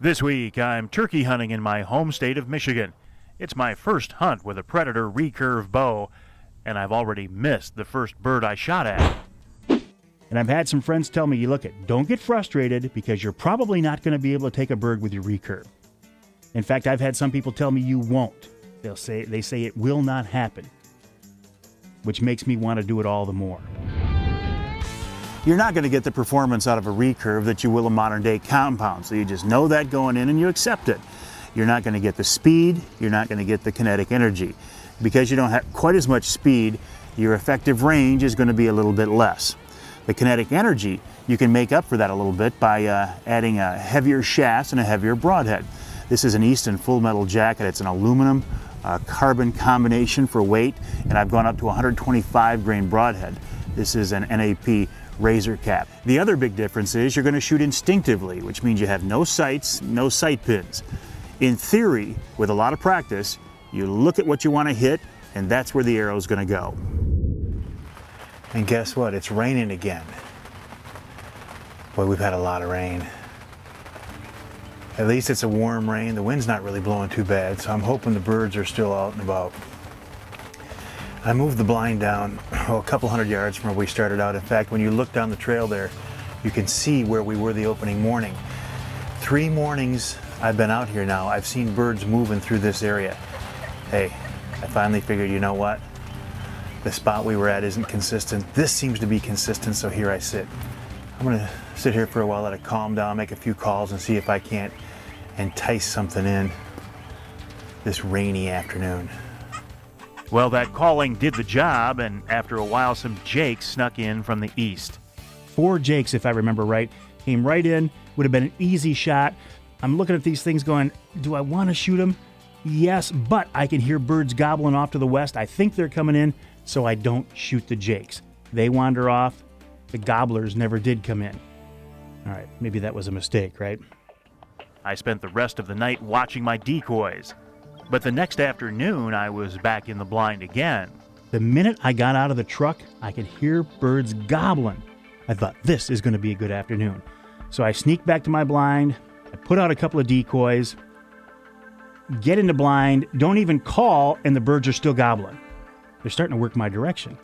This week, I'm turkey hunting in my home state of Michigan. It's my first hunt with a Predator recurve bow, and I've already missed the first bird I shot at. And I've had some friends tell me, look, don't get frustrated because you're probably not going to be able to take a bird with your recurve. In fact, I've had some people tell me you won't. They say it will not happen, which makes me want to do it all the more. You're not going to get the performance out of a recurve that you will a modern day compound, so you just know that going in and you accept it. You're not going to get the speed, you're not going to get the kinetic energy. Because you don't have quite as much speed, your effective range is going to be a little bit less. The kinetic energy, you can make up for that a little bit by adding a heavier shaft and a heavier broadhead. This is an Easton full metal jacket. It's an aluminum carbon combination for weight, and I've gone up to 125 grain broadhead. This is an NAP razor cap. The other big difference is you're going to shoot instinctively, which means you have no sights, no sight pins. In theory, with a lot of practice, you look at what you want to hit, and that's where the arrow is going to go. And guess what? It's raining again. Boy, we've had a lot of rain. At least it's a warm rain. The wind's not really blowing too bad, so I'm hoping the birds are still out and about. I moved the blind down a couple hundred yards from where we started out. In fact, when you look down the trail there, you can see where we were the opening morning. 3 mornings I've been out here now, I've seen birds moving through this area. Hey, I finally figured, you know what? The spot we were at isn't consistent. This seems to be consistent, so here I sit. I'm gonna sit here for a while, let it calm down, make a few calls, and see if I can't entice something in this rainy afternoon. Well, that calling did the job, and after a while, some jakes snuck in from the east. 4 jakes, if I remember right, came right in, would have been an easy shot. I'm looking at these things going, do I want to shoot them? Yes, but I can hear birds gobbling off to the west. I think they're coming in, so I don't shoot the jakes. They wander off. The gobblers never did come in. All right, maybe that was a mistake, right? I spent the rest of the night watching my decoys. But the next afternoon, I was back in the blind again. The minute I got out of the truck, I could hear birds gobbling. I thought, this is going to be a good afternoon. So I sneaked back to my blind, I put out a couple of decoys, get into blind, don't even call, and the birds are still gobbling. They're starting to work my direction.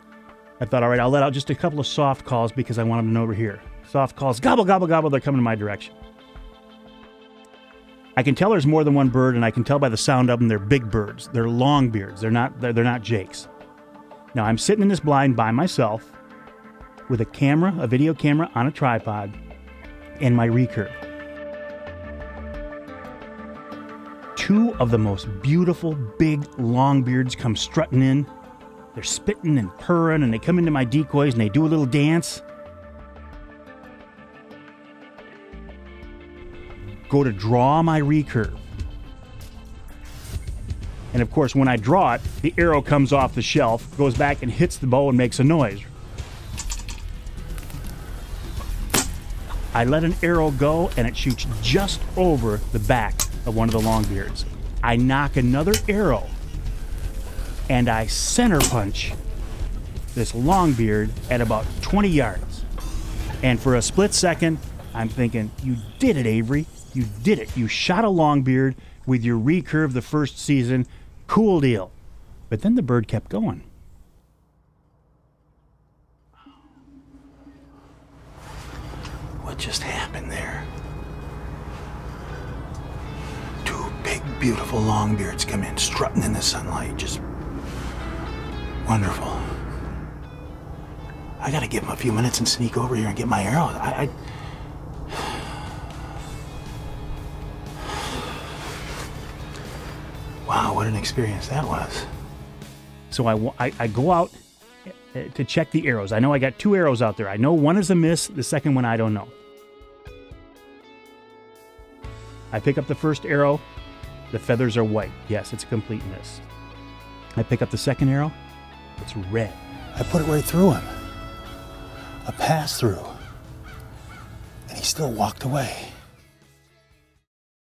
I thought, all right, I'll let out just a couple of soft calls because I want them to know we're here. Soft calls, gobble, gobble, gobble, they're coming in my direction. I can tell there's more than one bird, and I can tell by the sound of them they're big birds. They're longbeards. They're not jakes. Now I'm sitting in this blind by myself with a camera, a video camera on a tripod, and my recurve. 2 of the most beautiful big longbeards come strutting in. They're spitting and purring, and they come into my decoys and they do a little dance. Go to draw my recurve. And of course, when I draw it, the arrow comes off the shelf, goes back and hits the bow and makes a noise. I let an arrow go and it shoots just over the back of one of the longbeards. I knock another arrow and I center punch this longbeard at about 20 yards. And for a split second, I'm thinking, you did it, Avery. You did it. You shot a longbeard with your recurve the first season. Cool deal. But then the bird kept going. What just happened there? 2 big, beautiful longbeards come in, strutting in the sunlight. Just wonderful. I gotta give them a few minutes and sneak over here and get my arrow. Wow, what an experience that was. So I go out to check the arrows. I know I got 2 arrows out there. I know one is a miss, the second one I don't know. I pick up the first arrow. The feathers are white. Yes, it's a complete miss. I pick up the second arrow. It's red. I put it right through him. A pass through. And he still walked away.